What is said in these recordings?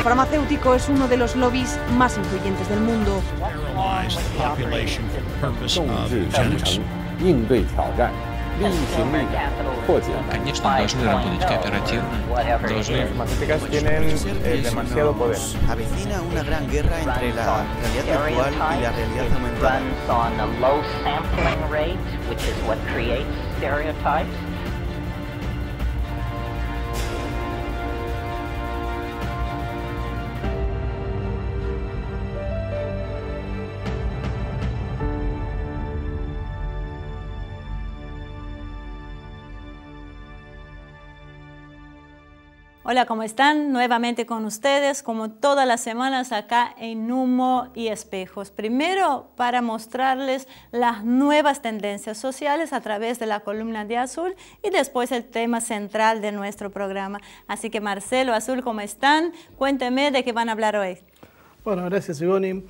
farmacéutico es uno de los lobbies más influyentes del mundo. Конечно, должны работать кооперативно, должны... Farmacéuticas tienen demasiado poder. Avecina una gran guerra entre la realidad virtual y la realidad aumentada. Hola, ¿cómo están? Nuevamente con ustedes, como todas las semanas acá en Humo y Espejos. Primero, para mostrarles las nuevas tendencias sociales a través de la columna de Azul y después el tema central de nuestro programa. Así que Marcelo, Azul, ¿cómo están? Cuéntenme de qué van a hablar hoy. Bueno, gracias, Sigoni.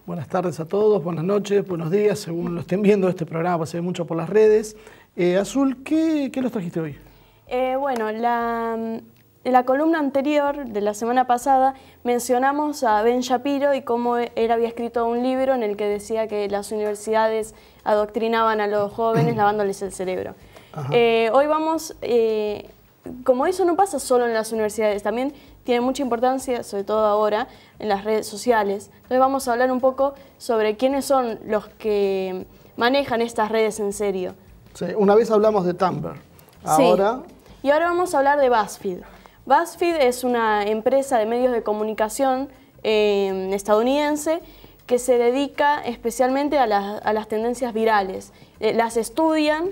Buenas tardes a todos, buenas noches, buenos días, según lo estén viendo este programa, pues se ve mucho por las redes. Azul, ¿qué nos trajiste hoy? Bueno, en la columna anterior de la semana pasada mencionamos a Ben Shapiro y cómo él había escrito un libro en el que decía que las universidades adoctrinaban a los jóvenes lavándoles el cerebro. Hoy vamos, como eso no pasa solo en las universidades, también tiene mucha importancia, sobre todo ahora, en las redes sociales. Entonces vamos a hablar un poco sobre quiénes son los que manejan estas redes en serio. Sí, una vez hablamos de Tumblr, ahora... Sí. Y ahora vamos a hablar de BuzzFeed. BuzzFeed es una empresa de medios de comunicación estadounidense que se dedica especialmente a las tendencias virales. Las estudian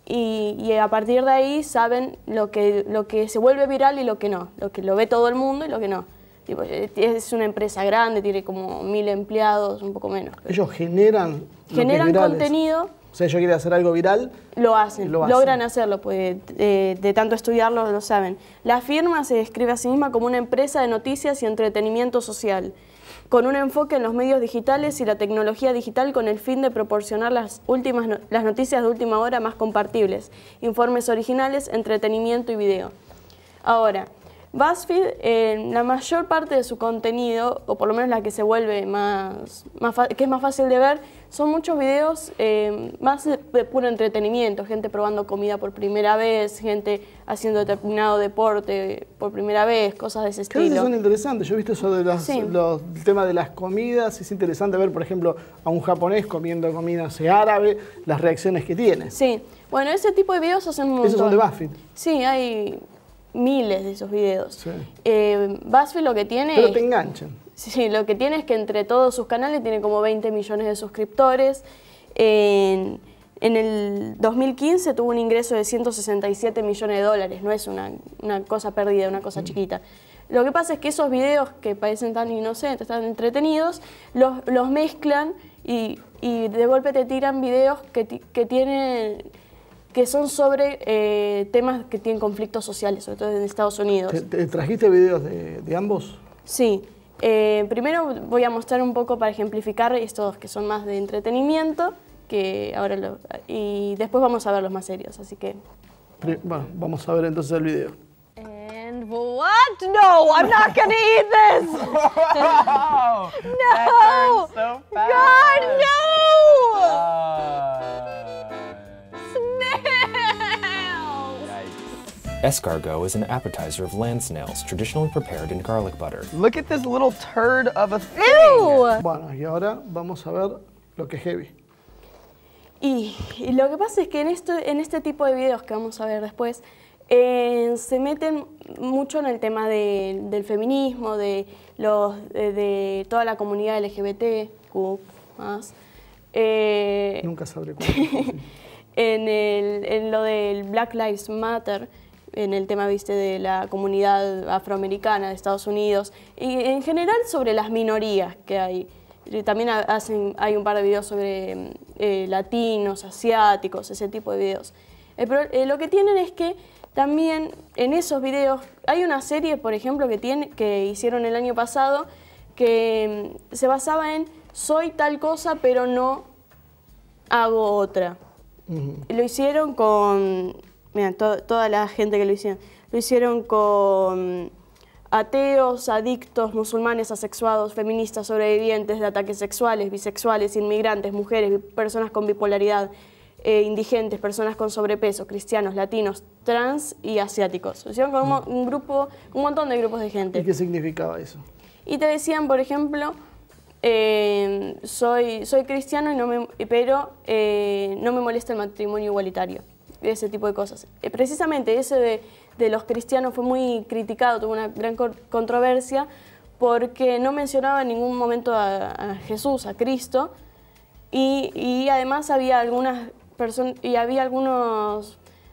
y a partir de ahí saben lo que se vuelve viral y lo que no, lo que lo ve todo el mundo y lo que no. Tipo, es una empresa grande, tiene como 1000 empleados, un poco menos. Ellos generan contenido. O sea, ellos quieren hacer algo viral. Lo hacen, logran hacerlo, pues de tanto estudiarlo lo saben. La firma se describe a sí misma como una empresa de noticias y entretenimiento social, con un enfoque en los medios digitales y la tecnología digital con el fin de proporcionar las noticias de última hora más compartibles, informes originales, entretenimiento y video. Ahora, BuzzFeed, la mayor parte de su contenido, o por lo menos la que se vuelve que es más fácil de ver, son muchos videos más de puro entretenimiento, gente probando comida por primera vez, gente haciendo determinado deporte por primera vez, cosas de ese estilo. Que son interesantes, yo he visto eso de el tema de las comidas, es interesante ver, por ejemplo, a un japonés comiendo comida árabe, las reacciones que tiene. Sí, bueno, ese tipo de videos hacen un montón. ¿Esos son de BuzzFeed? Sí, hay miles de esos videos. Sí. BuzzFeed lo que tiene... Pero te enganchan. Sí, lo que tiene es que entre todos sus canales tiene como 20 millones de suscriptores. En el 2015 tuvo un ingreso de 167 millones de dólares, no es una cosa perdida, una cosa chiquita. Lo que pasa es que esos videos que parecen tan inocentes, tan entretenidos, los mezclan y de golpe te tiran videos que son sobre temas que tienen conflictos sociales, sobre todo en Estados Unidos. ¿Te trajiste videos de ambos? Sí. Primero voy a mostrar un poco para ejemplificar estos que son más de entretenimiento, y después vamos a ver los más serios, así que... Bueno, vamos a ver entonces el video. And what? No, I'm not gonna eat this! Wow! No! That turned so fast. God, no! Escargot is an appetizer of land snails, traditionally prepared in garlic butter. Look at this little turd of a thing. Ew! Bueno, y ahora vamos a ver lo que es heavy. Y lo que pasa es que en este tipo de videos que vamos a ver después, se meten mucho en el tema del feminismo, de toda la comunidad LGBTQ+. Nunca sabré cuál. En lo del Black Lives Matter, en el tema, viste, de la comunidad afroamericana de Estados Unidos, y en general sobre las minorías que hay. También hay un par de videos sobre latinos, asiáticos, ese tipo de videos. Pero lo que tienen es que también en esos videos hay una serie, por ejemplo, que hicieron el año pasado, que se basaba en soy tal cosa, pero no hago otra. Lo hicieron con... Mira, toda la gente que lo hicieron con ateos, adictos, musulmanes, asexuados, feministas, sobrevivientes de ataques sexuales, bisexuales, inmigrantes, mujeres, personas con bipolaridad, indigentes, personas con sobrepeso, cristianos, latinos, trans y asiáticos. Lo hicieron con un montón de grupos de gente. ¿Y qué significaba eso? Y te decían, por ejemplo, soy cristiano, pero no me molesta el matrimonio igualitario. Ese tipo de cosas. Precisamente ese de los cristianos fue muy criticado, tuvo una gran controversia, porque no mencionaba en ningún momento a Jesús, a Cristo, y además había algunas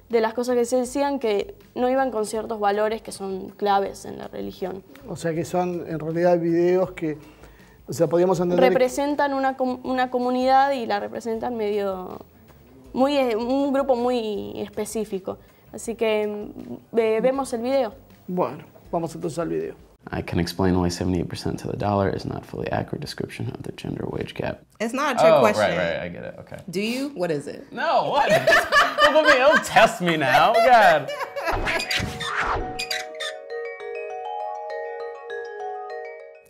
de las cosas que se decían que no iban con ciertos valores que son claves en la religión. O sea que son en realidad videos que, o sea, podríamos entender... Representan una comunidad y la representan un grupo muy específico. Así que vemos el video. Bueno, vamos entonces al video. I can explain why 78% to the dollar is not a fully accurate description of the gender wage gap. It's not a trick question. Right, I get it, okay. Do you? What is it? No, what? Don't test me now, God.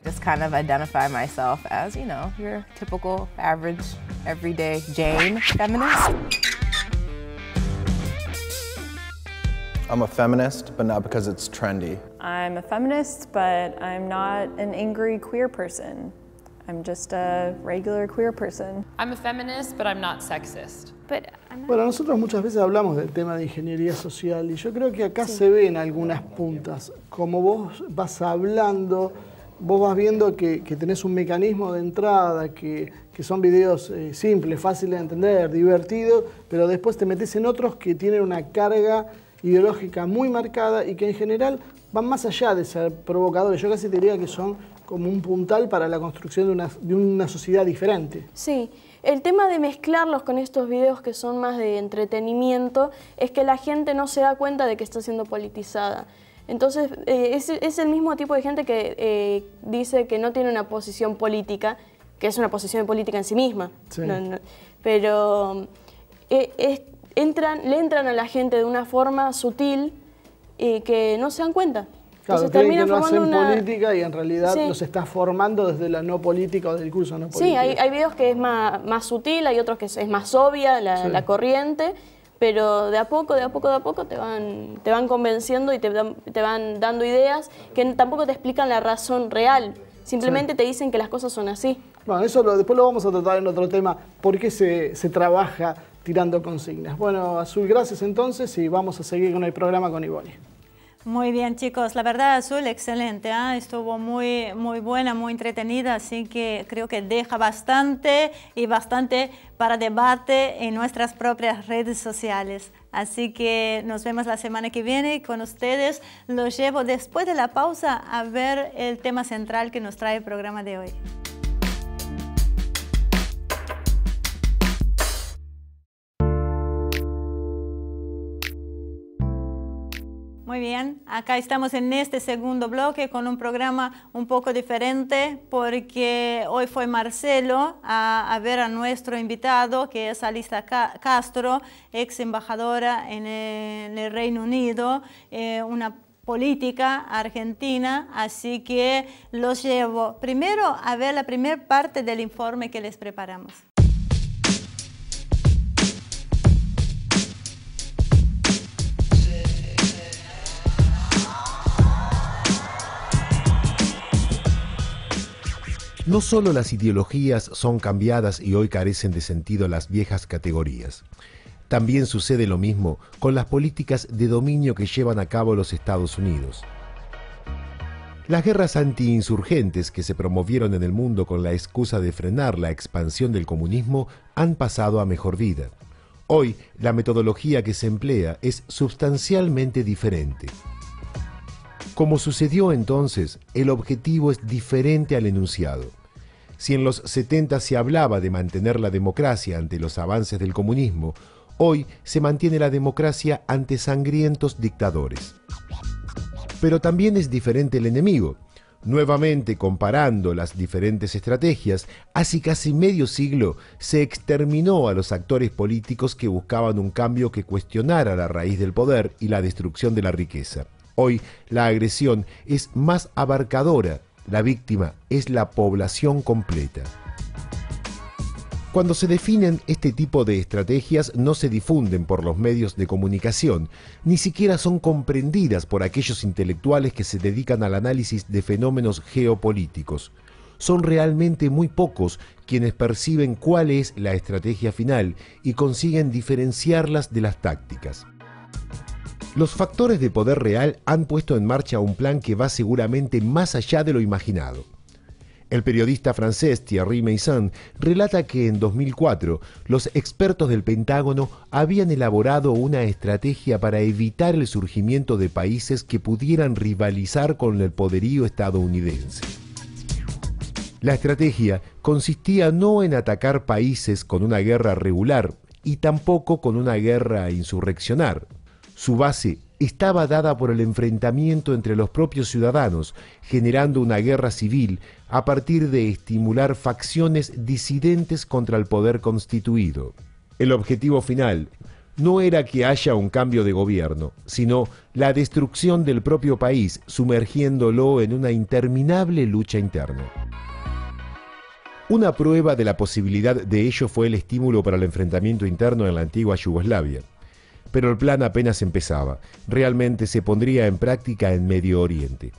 Just kind of identify myself as, you know, your typical, average, everyday Jane feminist. I'm a feminist, but not because it's trendy. I'm a feminist, but I'm not an angry queer person. I'm just a regular queer person. I'm a feminist, but I'm not sexist. Bueno, nosotros muchas veces hablamos del tema de ingeniería social y yo creo que acá se ven algunas puntas. Como vos vas hablando, vos vas viendo que tenés un mecanismo de entrada, que son videos simples, fáciles de entender, divertidos, pero después te metes en otros que tienen una carga ideológica muy marcada y que en general van más allá de ser provocadores. Yo casi te diría que son como un puntal para la construcción de una sociedad diferente. Sí, el tema de mezclarlos con estos videos que son más de entretenimiento es que la gente no se da cuenta de que está siendo politizada. Entonces es el mismo tipo de gente que dice que no tiene una posición política, que es una posición política en sí misma. Sí. Pero le entran a la gente de una forma sutil que no se dan cuenta. Claro, Entonces, creen que no hacen una política y en realidad los está formando desde la no política o del discurso no político. Sí, hay videos que es más sutil, hay otros que es más obvia la corriente, pero de a poco te van convenciendo y te van dando ideas que tampoco te explican la razón real. Simplemente te dicen que las cosas son así. Bueno, eso después lo vamos a tratar en otro tema, por qué se trabaja tirando consignas. Bueno, Azul, gracias entonces y vamos a seguir con el programa con Ivonne. Muy bien, chicos. La verdad, Azul, excelente. Estuvo muy buena, muy entretenida, así que creo que deja bastante para debate en nuestras propias redes sociales. Así que nos vemos la semana que viene y con ustedes los llevo después de la pausa a ver el tema central que nos trae el programa de hoy. Muy bien, acá estamos en este segundo bloque con un programa un poco diferente porque hoy fue Marcelo a ver a nuestro invitado que es Alisa Castro, ex embajadora en el Reino Unido, una política argentina, así que los llevo primero a ver la primera parte del informe que les preparamos. No solo las ideologías son cambiadas y hoy carecen de sentido las viejas categorías. También sucede lo mismo con las políticas de dominio que llevan a cabo los Estados Unidos. Las guerras antiinsurgentes que se promovieron en el mundo con la excusa de frenar la expansión del comunismo han pasado a mejor vida. Hoy, la metodología que se emplea es sustancialmente diferente. Como sucedió entonces, el objetivo es diferente al enunciado. Si en los 70 se hablaba de mantener la democracia ante los avances del comunismo, hoy se mantiene la democracia ante sangrientos dictadores. Pero también es diferente el enemigo. Nuevamente comparando las diferentes estrategias, hace casi medio siglo se exterminó a los actores políticos que buscaban un cambio que cuestionara la raíz del poder y la destrucción de la riqueza. Hoy la agresión es más abarcadora, la víctima es la población completa. Cuando se definen este tipo de estrategias no se difunden por los medios de comunicación, ni siquiera son comprendidas por aquellos intelectuales que se dedican al análisis de fenómenos geopolíticos. Son realmente muy pocos quienes perciben cuál es la estrategia final y consiguen diferenciarlas de las tácticas. Los factores de poder real han puesto en marcha un plan que va seguramente más allá de lo imaginado. El periodista francés Thierry Meyssan relata que en 2004 los expertos del Pentágono habían elaborado una estrategia para evitar el surgimiento de países que pudieran rivalizar con el poderío estadounidense. La estrategia consistía no en atacar países con una guerra regular y tampoco con una guerra insurreccional. Su base estaba dada por el enfrentamiento entre los propios ciudadanos, generando una guerra civil a partir de estimular facciones disidentes contra el poder constituido. El objetivo final no era que haya un cambio de gobierno, sino la destrucción del propio país, sumergiéndolo en una interminable lucha interna. Una prueba de la posibilidad de ello fue el estímulo para el enfrentamiento interno en la antigua Yugoslavia. Pero el plan apenas empezaba. Realmente se pondría en práctica en Medio Oriente.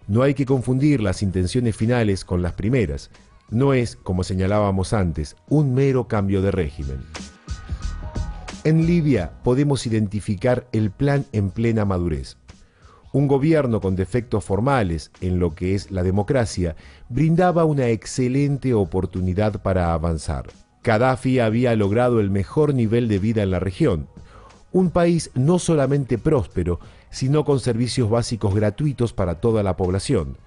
No hay que confundir las intenciones finales con las primeras. No es, como señalábamos antes, un mero cambio de régimen. En Libia podemos identificar el plan en plena madurez. Un gobierno con defectos formales en lo que es la democracia brindaba una excelente oportunidad para avanzar. Gaddafi había logrado el mejor nivel de vida en la región. Un país no solamente próspero, sino con servicios básicos gratuitos para toda la población,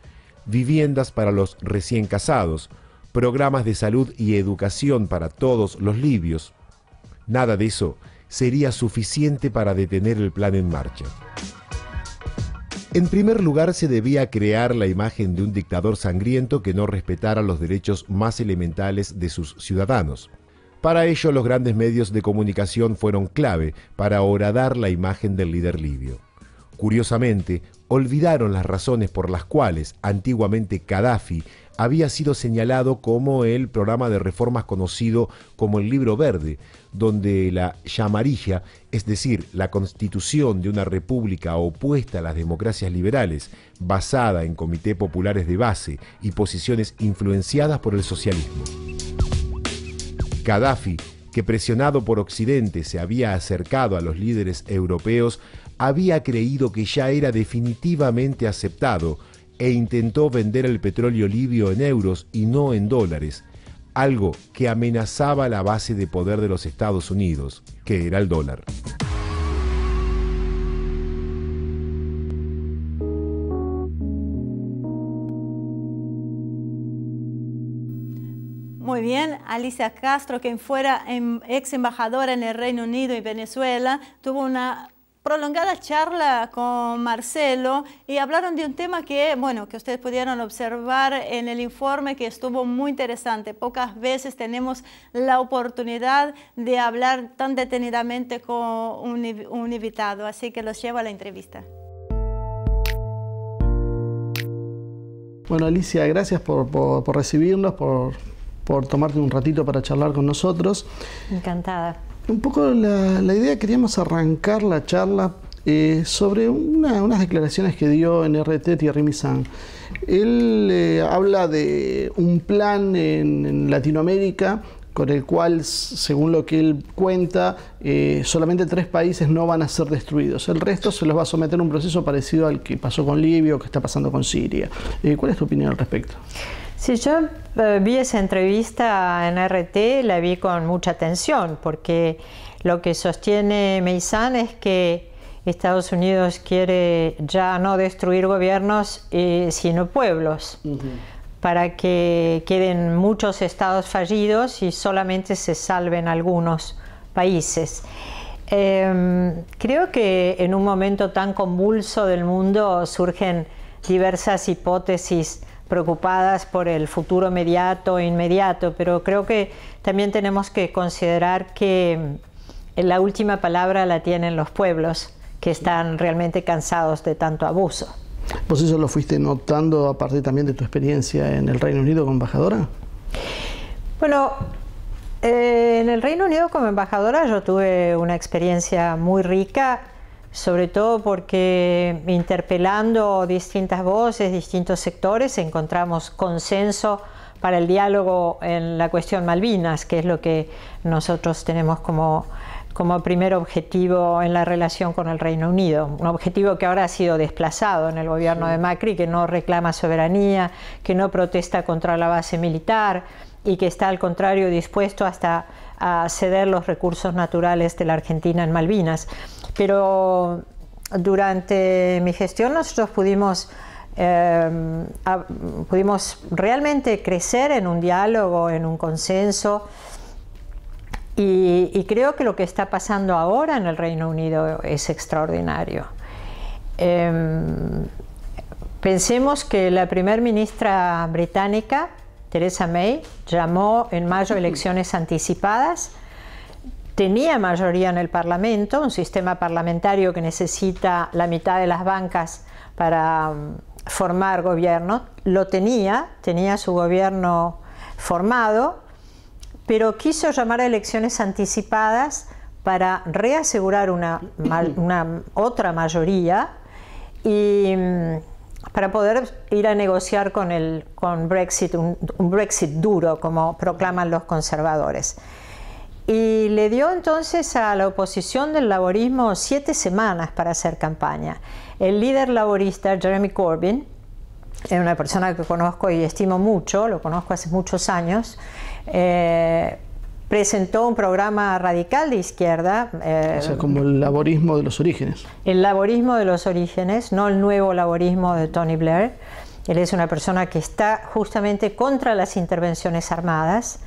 viviendas para los recién casados, programas de salud y educación para todos los libios. Nada de eso sería suficiente para detener el plan en marcha. En primer lugar, se debía crear la imagen de un dictador sangriento que no respetara los derechos más elementales de sus ciudadanos. Para ello, los grandes medios de comunicación fueron clave para horadar la imagen del líder libio. Curiosamente, olvidaron las razones por las cuales antiguamente Gaddafi había sido señalado como el programa de reformas conocido como el Libro Verde, donde la llamarilla, es decir, la constitución de una república opuesta a las democracias liberales, basada en comités populares de base y posiciones influenciadas por el socialismo. Gaddafi, que presionado por Occidente se había acercado a los líderes europeos, había creído que ya era definitivamente aceptado e intentó vender el petróleo libio en euros y no en dólares, algo que amenazaba la base de poder de los Estados Unidos, que era el dólar. Muy bien, Alicia Castro, quien fuera ex embajadora en el Reino Unido y Venezuela, tuvo una prolongada charla con Marcelo y hablaron de un tema que, bueno, que ustedes pudieron observar en el informe, que estuvo muy interesante. Pocas veces tenemos la oportunidad de hablar tan detenidamente con un invitado, así que los llevo a la entrevista. Bueno, Alicia, gracias por recibirnos, por tomarte un ratito para charlar con nosotros. Encantada. Un poco la idea, queríamos arrancar la charla sobre unas declaraciones que dio en RT Thierry Meyssan. Él habla de un plan en Latinoamérica con el cual, según lo que él cuenta, solamente 3 países no van a ser destruidos. El resto se los va a someter a un proceso parecido al que pasó con Libia o que está pasando con Siria. ¿Cuál es tu opinión al respecto? Sí, yo vi esa entrevista en RT, la vi con mucha atención, porque lo que sostiene Meyssan es que Estados Unidos quiere ya no destruir gobiernos, sino pueblos, para que queden muchos estados fallidos y solamente se salven algunos países. Creo que en un momento tan convulso del mundo surgen diversas hipótesis preocupadas por el futuro inmediato, pero creo que también tenemos que considerar que la última palabra la tienen los pueblos que están realmente cansados de tanto abuso. ¿Vos eso lo fuiste notando a partir también de tu experiencia en el Reino Unido como embajadora? Bueno, en el Reino Unido como embajadora yo tuve una experiencia muy rica, sobre todo porque interpelando distintas voces, distintos sectores, encontramos consenso para el diálogo en la cuestión Malvinas, que es lo que nosotros tenemos como primer objetivo en la relación con el Reino Unido. Un objetivo que ahora ha sido desplazado en el gobierno de Macri, que no reclama soberanía, que no protesta contra la base militar y que está al contrario dispuesto hasta a ceder los recursos naturales de la Argentina en Malvinas. Pero durante mi gestión nosotros pudimos realmente crecer en un diálogo, en un consenso, y creo que lo que está pasando ahora en el Reino Unido es extraordinario. Pensemos que la primer ministra británica, Theresa May, llamó en mayo elecciones anticipadas, tenía mayoría en el Parlamento, un sistema parlamentario que necesita la mitad de las bancas para formar gobierno, lo tenía su gobierno formado, pero quiso llamar a elecciones anticipadas para reasegurar una otra mayoría y para poder ir a negociar con Brexit, un Brexit duro, como proclaman los conservadores. Y le dio entonces a la oposición del laborismo 7 semanas para hacer campaña. El líder laborista, Jeremy Corbyn, es una persona que conozco y estimo mucho, lo conozco hace muchos años, presentó un programa radical de izquierda. O sea, como el laborismo de los orígenes. El laborismo de los orígenes, no el nuevo laborismo de Tony Blair. Él es una persona que está justamente contra las intervenciones armadas,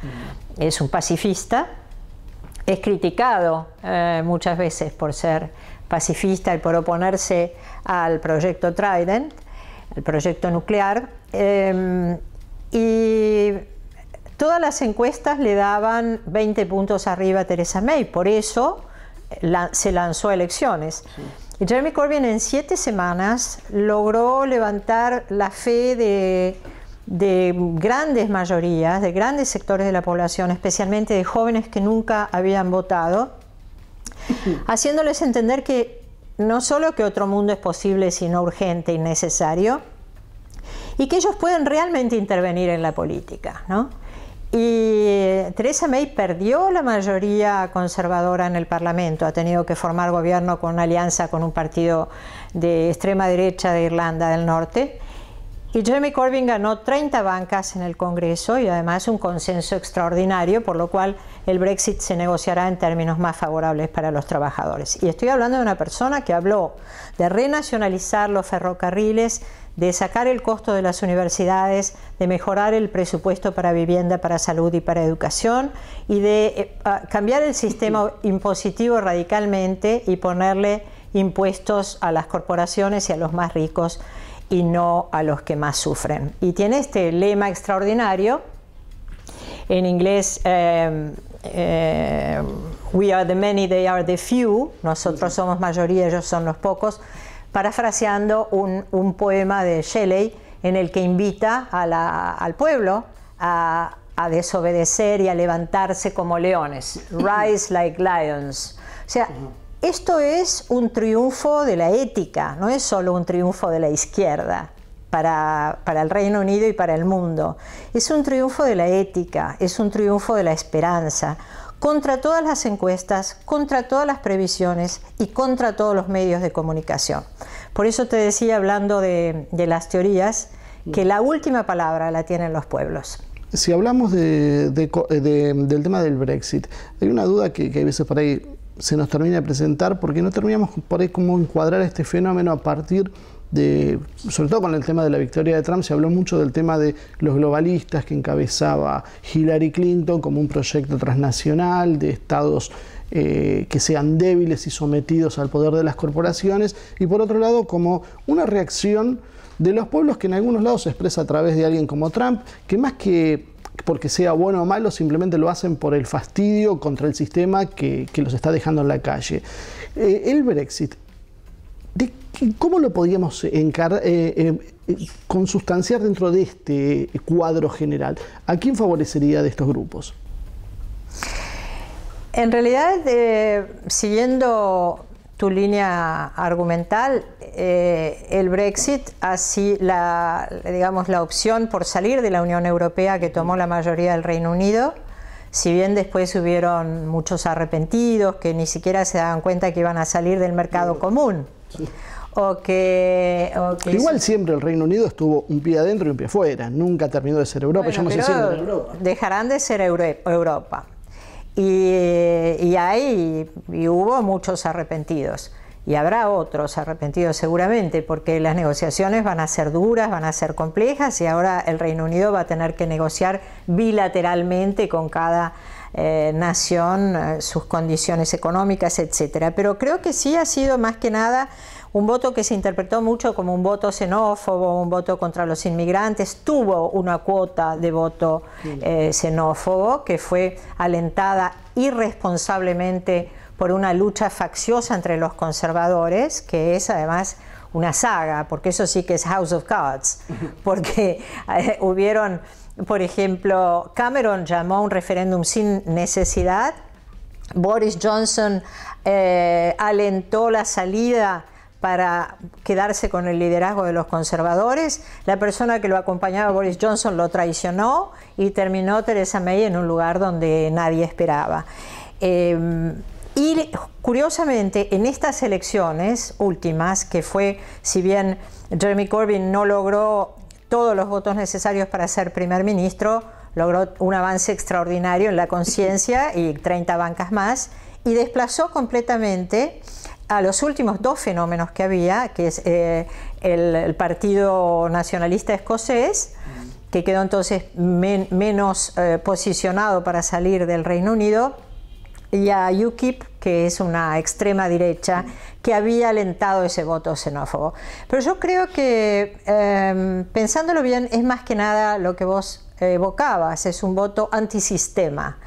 es un pacifista, es criticado muchas veces por ser pacifista y por oponerse al proyecto Trident, el proyecto nuclear, y todas las encuestas le daban 20 puntos arriba a Theresa May, por eso se lanzó a elecciones. Sí. Y Jeremy Corbyn en 7 semanas logró levantar la fe de grandes mayorías, de grandes sectores de la población, especialmente de jóvenes que nunca habían votado, haciéndoles entender que no solo que otro mundo es posible, sino urgente y necesario, y que ellos pueden realmente intervenir en la política, ¿no? Y Theresa May perdió la mayoría conservadora en el Parlamento, ha tenido que formar gobierno con una alianza con un partido de extrema derecha de Irlanda del Norte, y Jeremy Corbyn ganó 30 bancas en el Congreso y además un consenso extraordinario, por lo cual el Brexit se negociará en términos más favorables para los trabajadores. Y estoy hablando de una persona que habló de renacionalizar los ferrocarriles, de sacar el costo de las universidades, de mejorar el presupuesto para vivienda, para salud y para educación, y de cambiar el sistema impositivo radicalmente y ponerle impuestos a las corporaciones y a los más ricos y no a los que más sufren. Y tiene este lema extraordinario, en inglés, we are the many, they are the few, nosotros somos mayoría, ellos son los pocos, parafraseando un poema de Shelley en el que invita al pueblo a desobedecer y a levantarse como leones, rise like lions. O sea, esto es un triunfo de la ética, no es solo un triunfo de la izquierda para el Reino Unido y para el mundo. Es un triunfo de la ética, es un triunfo de la esperanza, contra todas las encuestas, contra todas las previsiones y contra todos los medios de comunicación. Por eso te decía, hablando de las teorías, que la última palabra la tienen los pueblos. Si hablamos del tema del Brexit, hay una duda que a veces por ahí se nos termina de presentar, porque no terminamos por ahí cómo encuadrar este fenómeno a partir de, sobre todo con el tema de la victoria de Trump, se habló mucho del tema de los globalistas que encabezaba Hillary Clinton como un proyecto transnacional de estados que sean débiles y sometidos al poder de las corporaciones, y por otro lado como una reacción de los pueblos que en algunos lados se expresa a través de alguien como Trump, que más que porque sea bueno o malo, simplemente lo hacen por el fastidio contra el sistema que los está dejando en la calle. El Brexit ¿Cómo lo podríamos consustanciar dentro de este cuadro general? ¿A quién favorecería de estos grupos? En realidad, siguiendo tu línea argumental, el Brexit, así digamos, la opción por salir de la Unión Europea que tomó la mayoría del Reino Unido, si bien después hubieron muchos arrepentidos que ni siquiera se daban cuenta que iban a salir del mercado común. Sí. Igual siempre el Reino Unido estuvo un pie adentro y un pie afuera, nunca terminó de ser Europa, bueno, ya no se siente en Europa. Dejarán de ser Europa. Y hubo muchos arrepentidos. Y habrá otros arrepentidos seguramente, porque las negociaciones van a ser duras, van a ser complejas, y ahora el Reino Unido va a tener que negociar bilateralmente con cada nación sus condiciones económicas, etc. Pero creo que sí ha sido más que nada un voto que se interpretó mucho como un voto xenófobo, un voto contra los inmigrantes. Tuvo una cuota de voto xenófobo que fue alentada irresponsablemente por una lucha facciosa entre los conservadores, que es además una saga, porque eso sí que es House of Cards, porque hubieron, por ejemplo, Cameron llamó a un referéndum sin necesidad, Boris Johnson alentó la salida para quedarse con el liderazgo de los conservadores, la persona que lo acompañaba, Boris Johnson, lo traicionó y terminó Theresa May en un lugar donde nadie esperaba. Y curiosamente, en estas elecciones últimas, que fue, si bien Jeremy Corbyn no logró todos los votos necesarios para ser primer ministro, logró un avance extraordinario en la conciencia y 30 bancas más, y desplazó completamente a los últimos dos fenómenos que había, que es el Partido Nacionalista Escocés, que quedó entonces menos posicionado para salir del Reino Unido, y a UKIP, que es una extrema derecha que había alentado ese voto xenófobo. Pero yo creo que, pensándolo bien, es más que nada lo que vos evocabas, es un voto antisistema,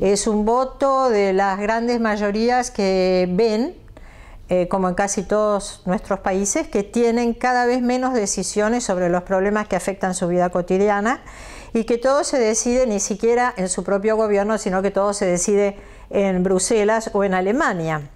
es un voto de las grandes mayorías que ven, como en casi todos nuestros países, que tienen cada vez menos decisiones sobre los problemas que afectan su vida cotidiana, y que todo se decide ni siquiera en su propio gobierno, sino que todo se decide en Bruselas o en Alemania.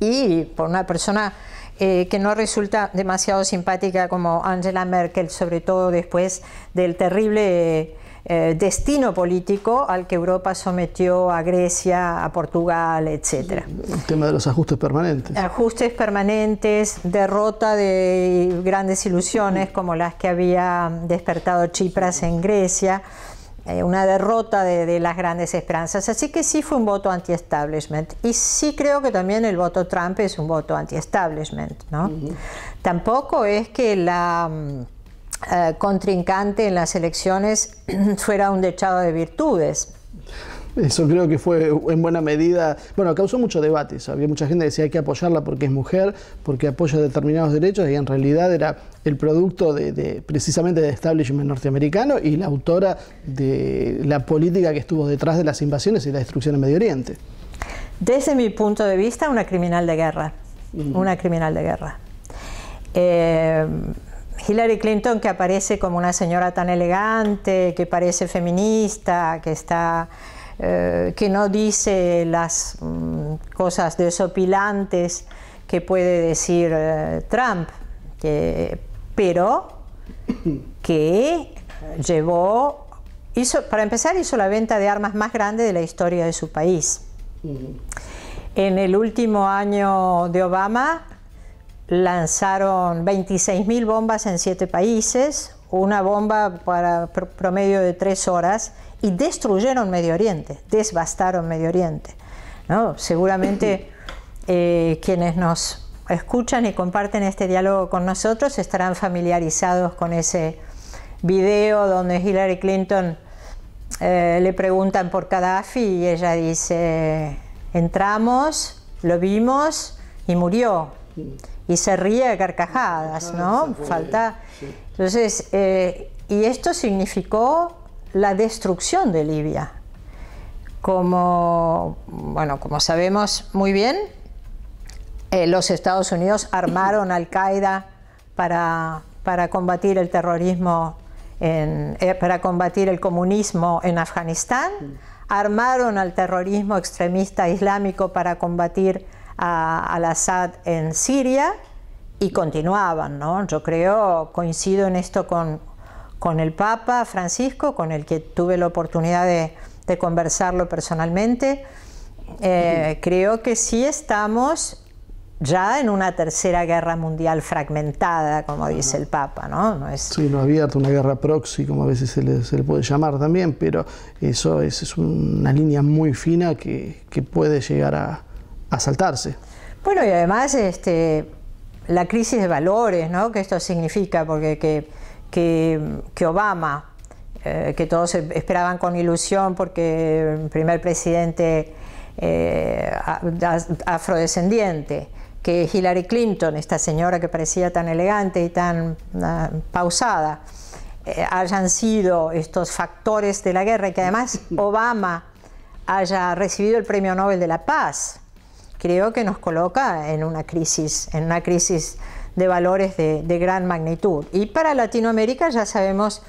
Y por una persona que no resulta demasiado simpática como Angela Merkel, sobre todo después del terrible destino político al que Europa sometió a Grecia, a Portugal, etc. El tema de los ajustes permanentes. Ajustes permanentes, derrota de grandes ilusiones como las que había despertado Tsipras en Grecia, una derrota de las grandes esperanzas. Así que sí fue un voto anti-establishment. Y sí creo que también el voto Trump es un voto anti-establishment, ¿no? Tampoco es que la contrincante en las elecciones fuera un dechado de virtudes. Eso creo que fue en buena medida, bueno, causó mucho debate. Había mucha gente que decía hay que apoyarla porque es mujer, porque apoya determinados derechos, y en realidad era el producto precisamente del establishment norteamericano y la autora de la política que estuvo detrás de las invasiones y la destrucción en Medio Oriente. Desde mi punto de vista, una criminal de guerra. Una criminal de guerra. Hillary Clinton, que aparece como una señora tan elegante, que parece feminista, que no dice las cosas desopilantes que puede decir Trump, pero que para empezar, hizo la venta de armas más grande de la historia de su país. En el último año de Obama lanzaron 26.000 bombas en 7 países, una bomba para promedio de 3 horas, y destruyeron Medio Oriente, devastaron Medio Oriente, ¿no? Seguramente quienes nos escuchan y comparten este diálogo con nosotros estarán familiarizados con ese video donde Hillary Clinton le preguntan por Gaddafi y ella dice: entramos, lo vimos y murió. Y se ríe a carcajadas, ¿no? Entonces, y esto significó la destrucción de Libia. Como sabemos muy bien, los Estados Unidos armaron Al-Qaeda para combatir el terrorismo, para combatir el comunismo en Afganistán, armaron al terrorismo extremista islámico para combatir al-Assad en Siria y continuaban, ¿no? Yo creo, coincido en esto con el Papa Francisco, con el que tuve la oportunidad de conversarlo personalmente. Creo que sí estamos ya en una tercera guerra mundial fragmentada, como dice el Papa, ¿no? No es... Sí, no abierta, una guerra proxy, como a veces se le puede llamar también, pero eso es una línea muy fina que puede llegar a saltarse. Bueno, y además la crisis de valores, ¿no? Que esto significa, porque que Obama, que todos esperaban con ilusión porque el primer presidente afrodescendiente, que Hillary Clinton, esta señora que parecía tan elegante y tan pausada, hayan sido estos factores de la guerra, y que además Obama haya recibido el Premio Nobel de la Paz, creo que nos coloca en una crisis de valores de gran magnitud. Y para Latinoamérica ya sabemos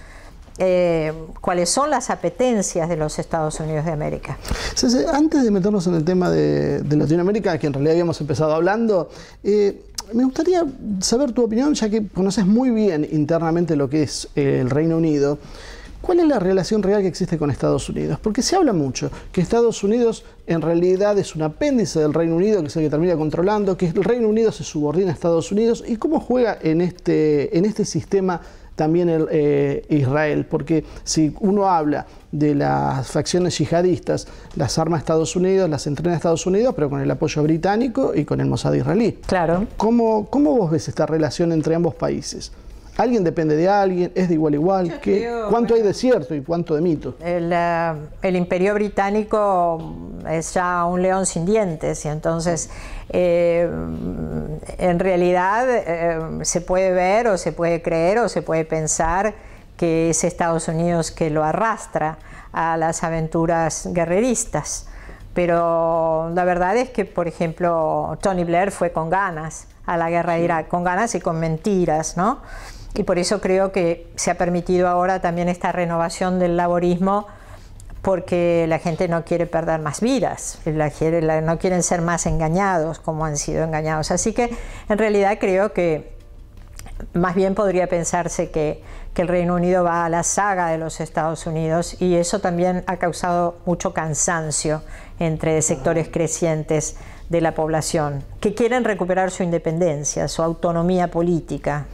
cuáles son las apetencias de los Estados Unidos de América. Antes de meternos en el tema de Latinoamérica, que en realidad habíamos empezado hablando, me gustaría saber tu opinión, ya que conoces muy bien internamente lo que es el Reino Unido. ¿Cuál es la relación real que existe con Estados Unidos? Porque se habla mucho que Estados Unidos en realidad es un apéndice del Reino Unido, que es el que termina controlando, que el Reino Unido se subordina a Estados Unidos, y cómo juega en este sistema también Israel, porque si uno habla de las facciones yihadistas, las arma Estados Unidos, las entrena Estados Unidos, pero con el apoyo británico y con el Mossad israelí. Claro. ¿Cómo vos ves esta relación entre ambos países? ¿Alguien depende de alguien? ¿Es de igual a igual? ¿Cuánto hay de cierto y cuánto de mito? El Imperio Británico es ya un león sin dientes, y entonces en realidad se puede ver o se puede creer o se puede pensar que es Estados Unidos que lo arrastra a las aventuras guerreristas. Pero la verdad es que, por ejemplo, Tony Blair fue con ganas a la guerra de Irak, con ganas y con mentiras, ¿no? Y por eso creo que se ha permitido ahora también esta renovación del laborismo, porque la gente no quiere perder más vidas, no quieren ser más engañados como han sido engañados. Así que en realidad creo que más bien podría pensarse que el Reino Unido va a la saga de los Estados Unidos, y eso también ha causado mucho cansancio entre sectores crecientes de la población que quieren recuperar su independencia, su autonomía política.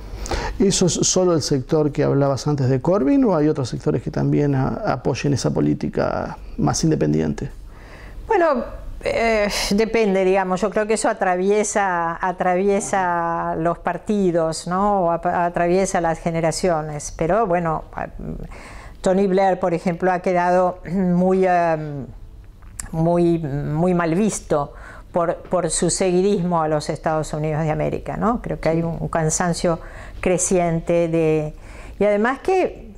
¿Eso es solo el sector que hablabas antes de Corbyn, o hay otros sectores que también apoyen esa política más independiente? Bueno, depende, digamos. Yo creo que eso atraviesa los partidos, ¿no? O atraviesa las generaciones. Pero bueno, Tony Blair, por ejemplo, ha quedado muy mal visto por su seguidismo a los Estados Unidos de América, ¿no? Creo que hay un cansancio creciente y además que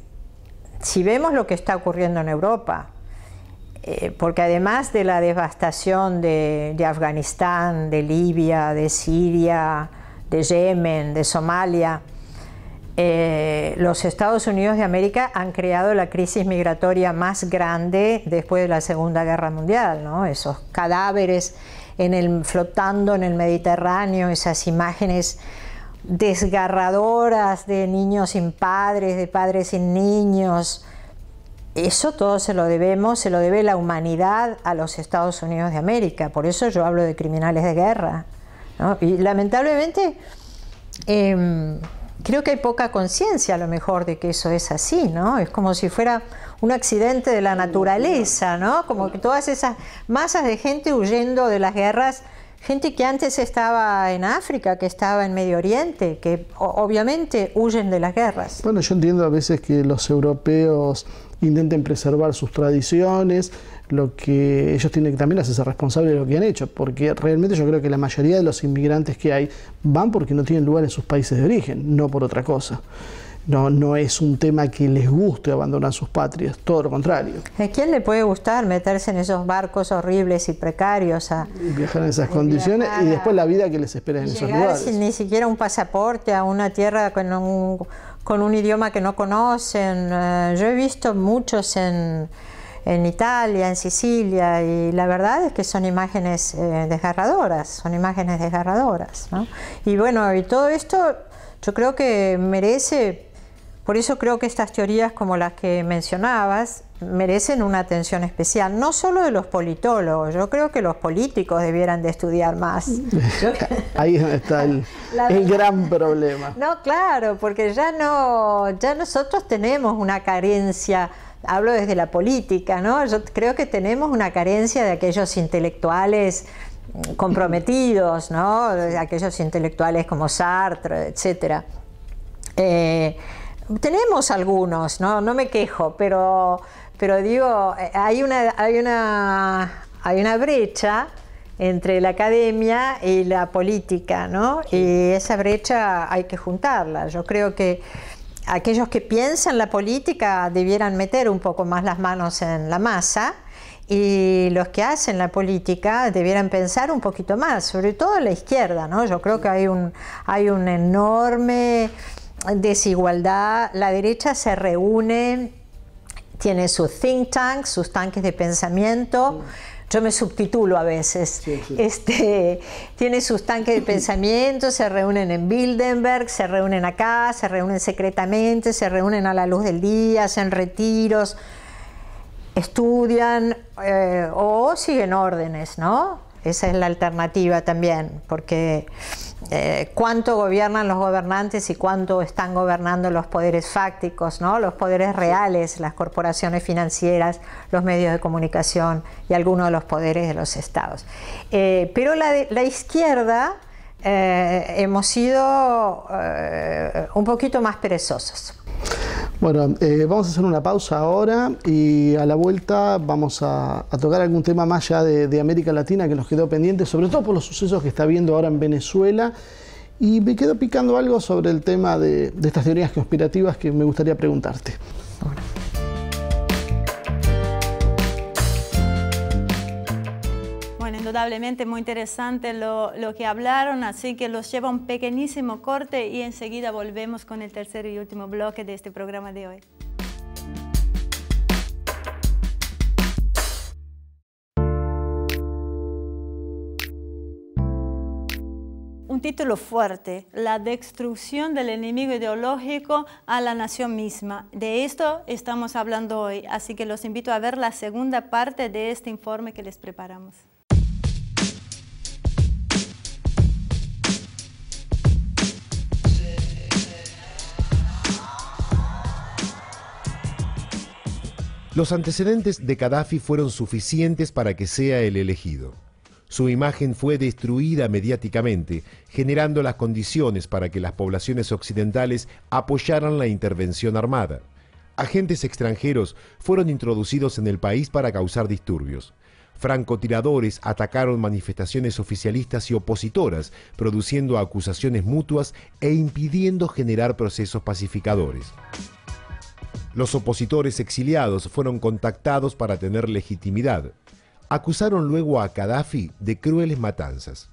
si vemos lo que está ocurriendo en Europa, porque además de la devastación de Afganistán, de Libia, de Siria, de Yemen, de Somalia, los Estados Unidos de América han creado la crisis migratoria más grande después de la Segunda Guerra Mundial, ¿no? Esos cadáveres flotando en el Mediterráneo, esas imágenes desgarradoras de niños sin padres, de padres sin niños. Eso todo se lo debe la humanidad a los Estados Unidos de América. Por eso yo hablo de criminales de guerra, ¿no? Y lamentablemente creo que hay poca conciencia a lo mejor de que eso es así, ¿no? Es como si fuera un accidente de la naturaleza, ¿no? Como que todas esas masas de gente huyendo de las guerras, gente que antes estaba en África, que estaba en Medio Oriente, que obviamente huyen de las guerras. Bueno, yo entiendo a veces que los europeos intenten preservar sus tradiciones, lo que ellos tienen que también hacerse responsables de lo que han hecho, porque realmente yo creo que la mayoría de los inmigrantes que hay van porque no tienen lugar en sus países de origen, no por otra cosa. no es un tema que les guste abandonar sus patrias, todo lo contrario. ¿A quién le puede gustar meterse en esos barcos horribles y precarios? Y viajar en esas condiciones y después la vida que les espera en esos lugares. Sin ni siquiera un pasaporte a una tierra con un idioma que no conocen. Yo he visto muchos en Italia, en Sicilia, y la verdad es que son imágenes desgarradoras, ¿no? Y bueno, y todo esto yo creo que merece, por eso creo que estas teorías como las que mencionabas merecen una atención especial, no solo de los politólogos, yo creo que los políticos debieran de estudiar más. Ahí está el gran problema. No, claro, porque ya nosotros tenemos una carencia. Hablo desde la política, ¿no? Yo creo que tenemos una carencia de aquellos intelectuales comprometidos, ¿no? De aquellos intelectuales como Sartre, etc. Tenemos algunos, ¿no? No me quejo, pero digo, hay una brecha entre la academia y la política, ¿no? Y esa brecha hay que juntarla. Yo creo que aquellos que piensan la política debieran meter un poco más las manos en la masa, y los que hacen la política debieran pensar un poquito más, sobre todo la izquierda, ¿no? Yo creo que hay una enorme desigualdad. La derecha se reúne, tiene sus think tanks, sus tanques de pensamiento. Yo me subtitulo a veces. Tiene sus tanques de pensamiento, se reúnen en Bilderberg, se reúnen acá, se reúnen secretamente, se reúnen a la luz del día, hacen retiros, estudian o siguen órdenes, ¿no? Esa es la alternativa también, porque cuánto gobiernan los gobernantes y cuánto están gobernando los poderes fácticos, ¿no? Los poderes reales, las corporaciones financieras, los medios de comunicación y algunos de los poderes de los estados. Pero la izquierda hemos sido un poquito más perezosos. Bueno, vamos a hacer una pausa ahora y a la vuelta vamos a tocar algún tema más ya de América Latina que nos quedó pendiente, sobre todo por los sucesos que está viendo ahora en Venezuela. Y me quedó picando algo sobre el tema de estas teorías conspirativas que me gustaría preguntarte. Bueno, indudablemente muy interesante lo que hablaron, así que los llevo a un pequeñísimo corte y enseguida volvemos con el tercer y último bloque de este programa de hoy. Un título fuerte, la destrucción del enemigo ideológico a la nación misma. De esto estamos hablando hoy, así que los invito a ver la segunda parte de este informe que les preparamos. Los antecedentes de Gaddafi fueron suficientes para que sea el elegido. Su imagen fue destruida mediáticamente, generando las condiciones para que las poblaciones occidentales apoyaran la intervención armada. Agentes extranjeros fueron introducidos en el país para causar disturbios. Francotiradores atacaron manifestaciones oficialistas y opositoras, produciendo acusaciones mutuas e impidiendo generar procesos pacificadores. Los opositores exiliados fueron contactados para tener legitimidad. Acusaron luego a Gaddafi de crueles matanzas.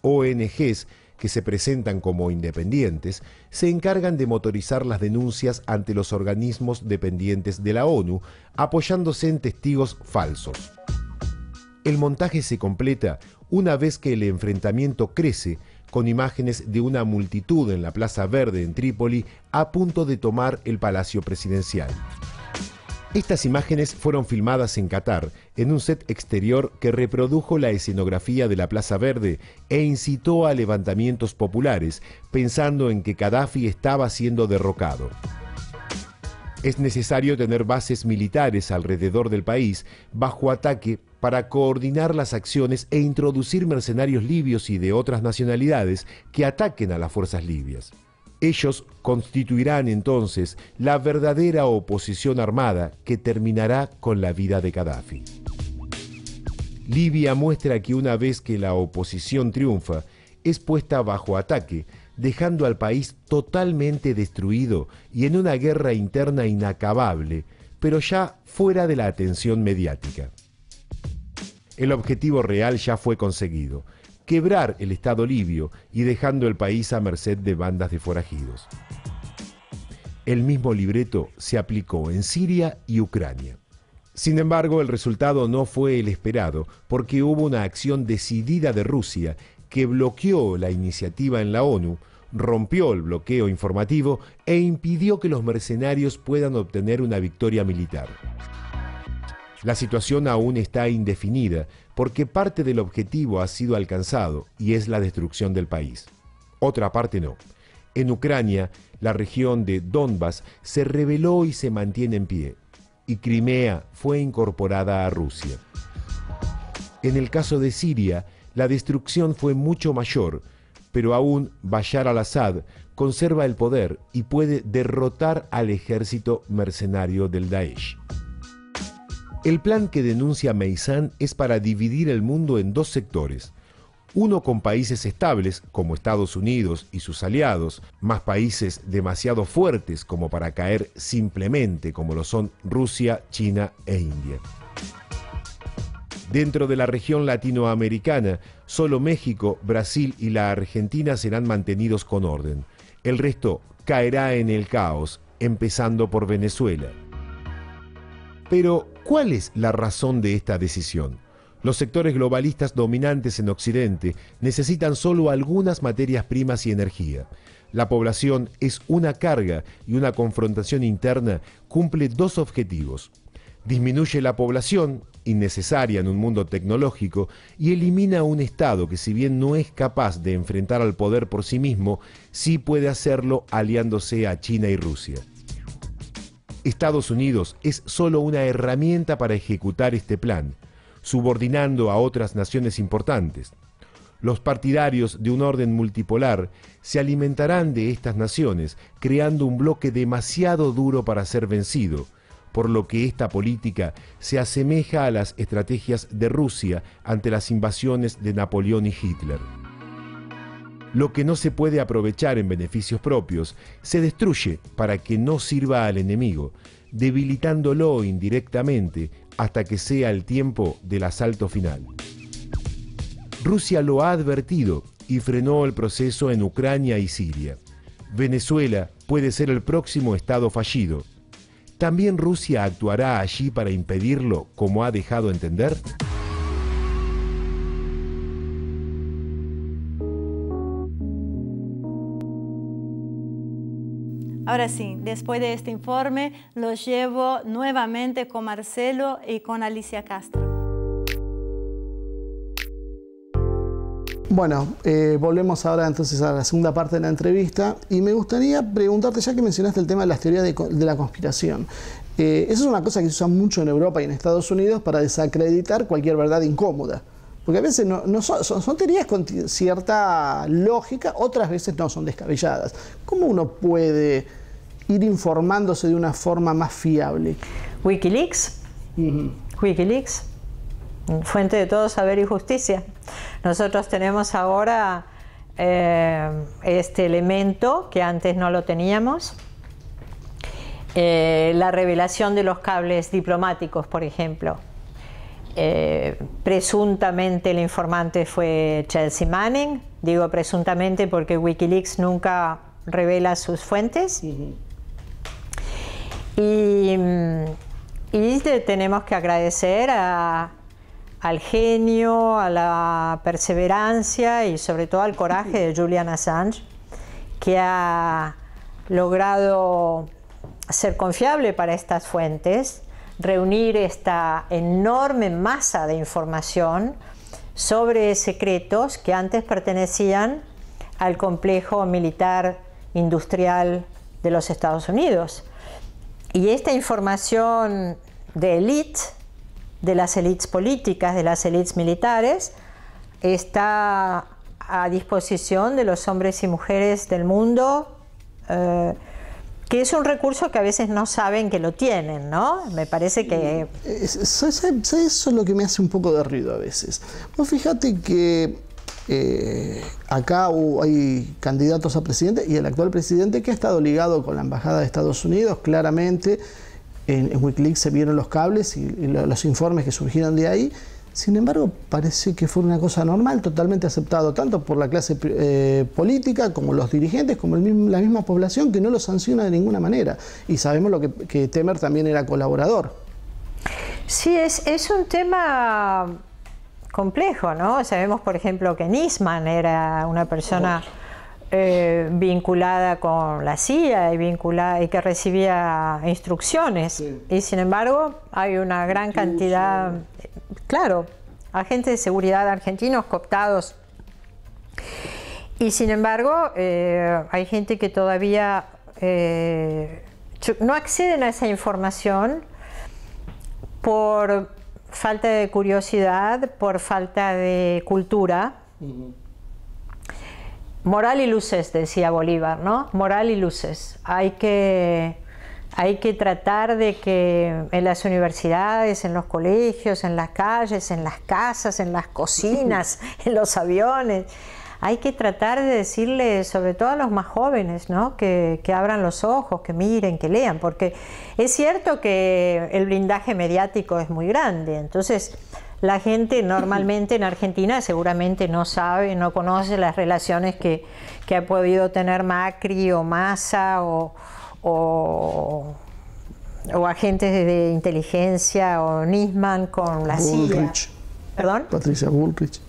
ONGs que se presentan como independientes se encargan de motorizar las denuncias ante los organismos dependientes de la ONU, apoyándose en testigos falsos. El montaje se completa una vez que el enfrentamiento crece, con imágenes de una multitud en la Plaza Verde en Trípoli a punto de tomar el Palacio Presidencial. Estas imágenes fueron filmadas en Qatar, en un set exterior que reprodujo la escenografía de la Plaza Verde e incitó a levantamientos populares, pensando en que Gaddafi estaba siendo derrocado. Es necesario tener bases militares alrededor del país bajo ataque para coordinar las acciones e introducir mercenarios libios y de otras nacionalidades que ataquen a las fuerzas libias. Ellos constituirán entonces la verdadera oposición armada que terminará con la vida de Gaddafi. Libia muestra que una vez que la oposición triunfa, es puesta bajo ataque, dejando al país totalmente destruido y en una guerra interna inacabable, pero ya fuera de la atención mediática. El objetivo real ya fue conseguido: quebrar el Estado libio y dejando el país a merced de bandas de forajidos. El mismo libreto se aplicó en Siria y Ucrania. Sin embargo, el resultado no fue el esperado, porque hubo una acción decidida de Rusia que bloqueó la iniciativa en la ONU, rompió el bloqueo informativo e impidió que los mercenarios puedan obtener una victoria militar. La situación aún está indefinida porque parte del objetivo ha sido alcanzado y es la destrucción del país. Otra parte no. En Ucrania, la región de Donbass se rebeló y se mantiene en pie, y Crimea fue incorporada a Rusia. En el caso de Siria, la destrucción fue mucho mayor, pero aún Bashar al-Assad conserva el poder y puede derrotar al ejército mercenario del Daesh. El plan que denuncia Meyssan es para dividir el mundo en dos sectores: uno con países estables, como Estados Unidos y sus aliados, más países demasiado fuertes como para caer simplemente, como lo son Rusia, China e India. Dentro de la región latinoamericana, solo México, Brasil y la Argentina serán mantenidos con orden. El resto caerá en el caos, empezando por Venezuela. Pero, ¿cuál es la razón de esta decisión? Los sectores globalistas dominantes en Occidente necesitan solo algunas materias primas y energía. La población es una carga y una confrontación interna cumple dos objetivos: disminuye la población, innecesaria en un mundo tecnológico, y elimina un Estado que, si bien no es capaz de enfrentar al poder por sí mismo, sí puede hacerlo aliándose a China y Rusia. Estados Unidos es solo una herramienta para ejecutar este plan, subordinando a otras naciones importantes. Los partidarios de un orden multipolar se alimentarán de estas naciones, creando un bloque demasiado duro para ser vencido, por lo que esta política se asemeja a las estrategias de Rusia ante las invasiones de Napoleón y Hitler. Lo que no se puede aprovechar en beneficios propios se destruye para que no sirva al enemigo, debilitándolo indirectamente hasta que sea el tiempo del asalto final. Rusia lo ha advertido y frenó el proceso en Ucrania y Siria. Venezuela puede ser el próximo estado fallido. ¿También Rusia actuará allí para impedirlo, como ha dejado entender? Ahora sí, después de este informe, los llevo nuevamente con Marcelo y con Alicia Castro. Bueno, volvemos ahora entonces a la segunda parte de la entrevista y me gustaría preguntarte, ya que mencionaste el tema de las teorías de la conspiración. Eso es una cosa que se usa mucho en Europa y en Estados Unidos para desacreditar cualquier verdad incómoda. Porque a veces son teorías con cierta lógica, otras veces no, son descabelladas. ¿Cómo uno puede ir informándose de una forma más fiable? Wikileaks. Wikileaks, fuente de todo saber y justicia. Nosotros tenemos ahora este elemento que antes no lo teníamos. La revelación de los cables diplomáticos, por ejemplo. Presuntamente el informante fue Chelsea Manning. Digo presuntamente porque Wikileaks nunca revela sus fuentes. Y tenemos que agradecer al genio, a la perseverancia y sobre todo al coraje de Julian Assange, que ha logrado ser confiable para estas fuentes, reunir esta enorme masa de información sobre secretos que antes pertenecían al complejo militar industrial de los Estados Unidos. Y esta información de élite, de las élites políticas, de las élites militares, está a disposición de los hombres y mujeres del mundo, que es un recurso que a veces no saben que lo tienen, ¿no? Me parece que... Eso es lo que me hace un poco de ruido a veces. Vos fíjate que acá hay candidatos a presidente y el actual presidente que ha estado ligado con la Embajada de Estados Unidos, claramente. En Wikileaks se vieron los cables y los informes que surgieron de ahí. Sin embargo, parece que fue una cosa normal, totalmente aceptado tanto por la clase política como los dirigentes, como la misma población, que no lo sanciona de ninguna manera. Y sabemos que Temer también era colaborador. Sí, es un tema complejo, ¿no? Sabemos, por ejemplo, que Nisman era una persona vinculada con la CIA y que recibía instrucciones. Sí. Y sin embargo, hay una gran cantidad, claro, agentes de seguridad argentinos cooptados. Y sin embargo, hay gente que todavía no acceden a esa información por falta de curiosidad, por falta de cultura. Moral y luces, decía Bolívar, ¿no? Moral y luces. Hay que tratar de que en las universidades, en los colegios, en las calles, en las casas, en las cocinas, en los aviones, hay que tratar de decirle, sobre todo a los más jóvenes, ¿no? Que abran los ojos, que miren, que lean, porque es cierto que el blindaje mediático es muy grande. Entonces, la gente normalmente en Argentina seguramente no sabe, no conoce las relaciones que ha podido tener Macri o Massa o agentes de inteligencia o Nisman con la CIA. ¿Perdón? Patricia Bullrich.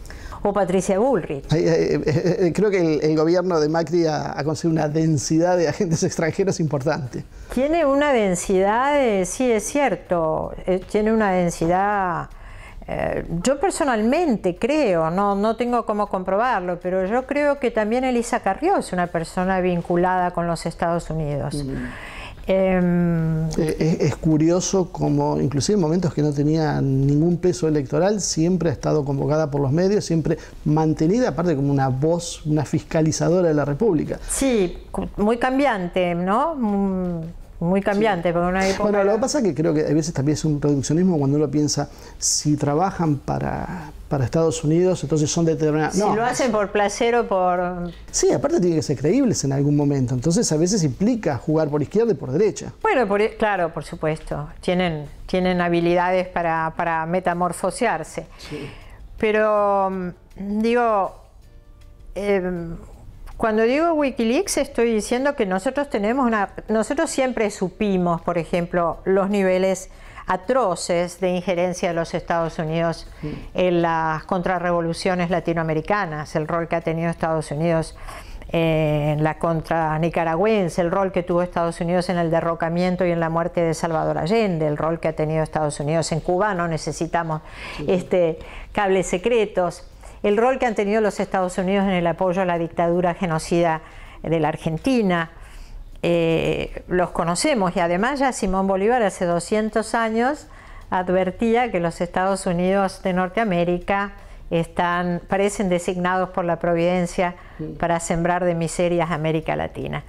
O Patricia Bullrich. Creo que el gobierno de Macri ha conseguido una densidad de agentes extranjeros importante. Tiene una densidad, sí es cierto, tiene una densidad... yo personalmente creo, no tengo cómo comprobarlo, pero yo creo que también Elisa Carrió es una persona vinculada con los Estados Unidos. Es curioso como inclusive en momentos que no tenía ningún peso electoral siempre ha estado convocada por los medios, siempre mantenida aparte como una voz, una fiscalizadora de la República. Sí, muy cambiante, ¿no? Muy cambiante, sí. Porque una época... Bueno, lo que pasa es que creo que a veces también es un reduccionismo cuando uno piensa, si trabajan para Estados Unidos, entonces son determinados. Si lo hacen por placer o por... Sí, aparte tienen que ser creíbles en algún momento, entonces a veces implica jugar por izquierda y por derecha. Bueno, claro, por supuesto, tienen habilidades para metamorfosearse. Sí. Pero, digo... cuando digo Wikileaks estoy diciendo que nosotros siempre supimos, por ejemplo, los niveles atroces de injerencia de los Estados Unidos en las contrarrevoluciones latinoamericanas, el rol que ha tenido Estados Unidos en la contra nicaragüense, el rol que tuvo Estados Unidos en el derrocamiento y en la muerte de Salvador Allende, el rol que ha tenido Estados Unidos en Cuba, no necesitamos cables secretos. El rol que han tenido los Estados Unidos en el apoyo a la dictadura genocida de la Argentina, los conocemos y además ya Simón Bolívar hace 200 años advertía que los Estados Unidos de Norteamérica parecen designados por la providencia para sembrar de miserias a América Latina.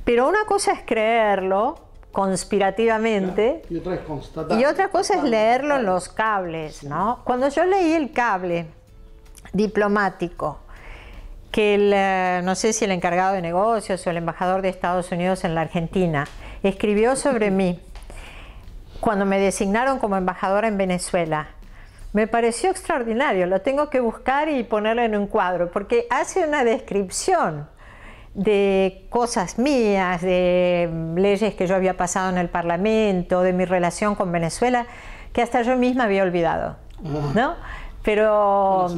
Pero una cosa es creerlo conspirativamente y otra es constatar. Y otra cosa es leerlo en los cables, ¿no? Cuando yo leí el cable diplomático que no sé si el encargado de negocios o el embajador de Estados Unidos en la Argentina escribió sobre mí cuando me designaron como embajadora en Venezuela, me pareció extraordinario. Lo tengo que buscar y ponerlo en un cuadro porque hace una descripción de cosas mías, de leyes que yo había pasado en el Parlamento, de mi relación con Venezuela, que hasta yo misma había olvidado, ¿no? Pero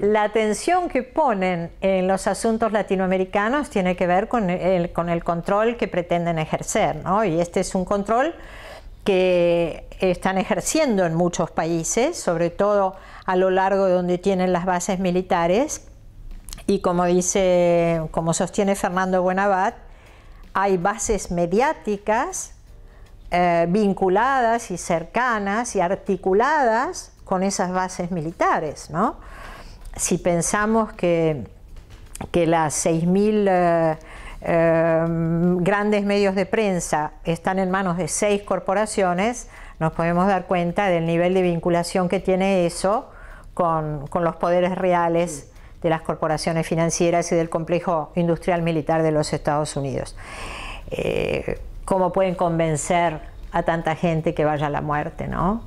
la atención que ponen en los asuntos latinoamericanos tiene que ver con el control que pretenden ejercer, ¿no? Y este es un control que están ejerciendo en muchos países, sobre todo a lo largo de donde tienen las bases militares. Y como sostiene Fernando Buenabad, hay bases mediáticas vinculadas y cercanas y articuladas con esas bases militares, ¿no? Si pensamos que las 6.000 grandes medios de prensa están en manos de 6 corporaciones, nos podemos dar cuenta del nivel de vinculación que tiene eso con los poderes reales de las corporaciones financieras y del complejo industrial militar de los Estados Unidos. ¿Cómo pueden convencer a tanta gente que vaya a la muerte, ¿no?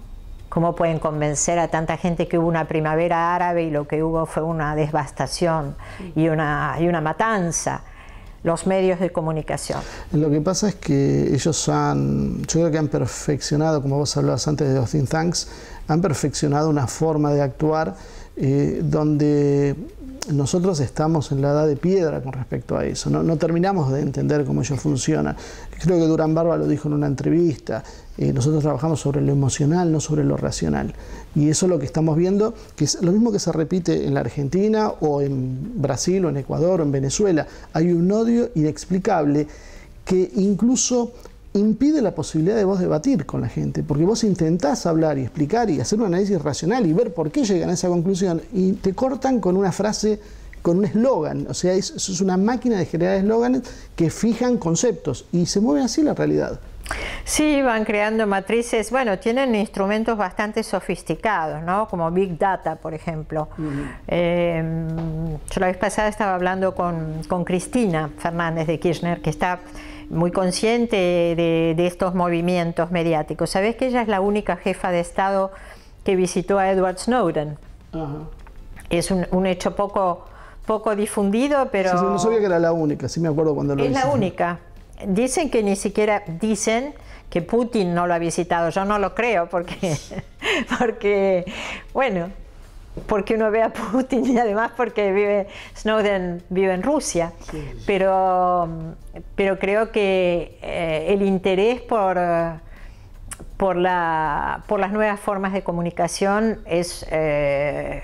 ¿Cómo pueden convencer a tanta gente que hubo una primavera árabe y lo que hubo fue una devastación y una matanza? Los medios de comunicación. Lo que pasa es que ellos yo creo que han perfeccionado, como vos hablabas antes de los think tanks, han perfeccionado una forma de actuar donde nosotros estamos en la edad de piedra con respecto a eso. No terminamos de entender cómo ello funciona. Creo que Durán Barba lo dijo en una entrevista. Nosotros trabajamos sobre lo emocional, no sobre lo racional. Y eso es lo que estamos viendo, que es lo mismo que se repite en la Argentina o en Brasil o en Ecuador o en Venezuela. Hay un odio inexplicable que incluso impide la posibilidad de vos debatir con la gente, porque vos intentás hablar y explicar y hacer un análisis racional y ver por qué llegan a esa conclusión y te cortan con una frase, con un eslogan. O sea, eso es una máquina de generar eslóganes que fijan conceptos y se mueve así la realidad. Sí, van creando matrices, bueno, tienen instrumentos bastante sofisticados, ¿no? Como Big Data, por ejemplo. Yo la vez pasada estaba hablando con Cristina Fernández de Kirchner, que está muy consciente de estos movimientos mediáticos. ¿Sabés que ella es la única jefa de Estado que visitó a Edward Snowden? Es un hecho poco difundido, pero... Sí, no sabía que era la única, sí me acuerdo cuando lo hice. Es la única. Dicen que ni siquiera, dicen que Putin no lo ha visitado. Yo no lo creo porque bueno, porque uno ve a Putin y además porque Snowden vive en Rusia. Sí. Pero creo que el interés por las nuevas formas de comunicación es... la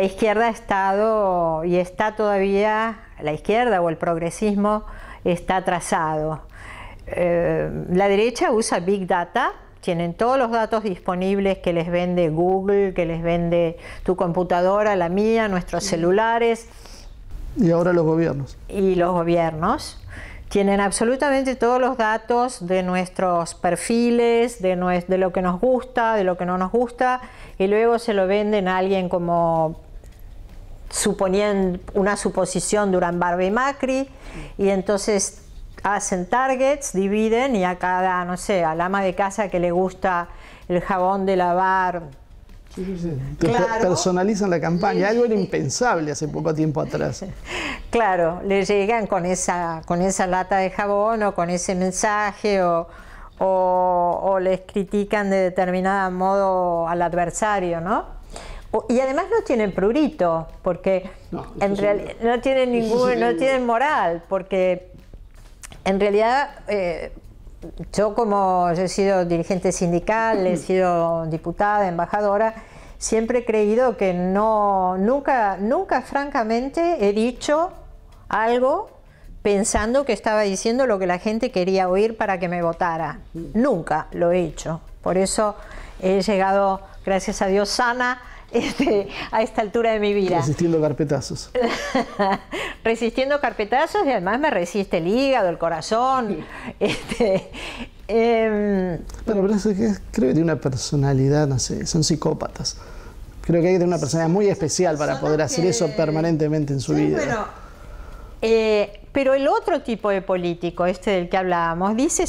izquierda ha estado y está todavía, la izquierda o el progresismo está atrasado. La derecha usa Big Data, tienen todos los datos disponibles que les vende Google, que les vende tu computadora, la mía, nuestros celulares. Y ahora los gobiernos. Y los gobiernos tienen absolutamente todos los datos de nuestros perfiles, de lo que nos gusta, de lo que no nos gusta, y luego se lo venden a alguien como suponiendo una suposición Durán Barba y Macri, y entonces hacen targets, dividen, y a cada, no sé, al ama de casa que le gusta el jabón de lavar. Sí. Claro. Personalizan la campaña, algo era impensable hace poco tiempo atrás. Claro, le llegan con esa lata de jabón o con ese mensaje o les critican de determinado modo al adversario, ¿no? Y además no tienen prurito, porque en realidad no tienen no tienen moral, porque en realidad yo he sido dirigente sindical, he sido diputada, embajadora, siempre he creído que nunca francamente he dicho algo pensando que estaba diciendo lo que la gente quería oír para que me votara. Nunca lo he hecho. Por eso he llegado, gracias a Dios, sana a esta altura de mi vida. Resistiendo carpetazos. Resistiendo carpetazos, y además me resiste el hígado, el corazón. Pero eso creo que tiene una personalidad, no sé, son psicópatas. Creo que hay que tener una personalidad muy especial para poder hacer eso permanentemente en su vida. Bueno, pero el otro tipo de político, del que hablábamos, dice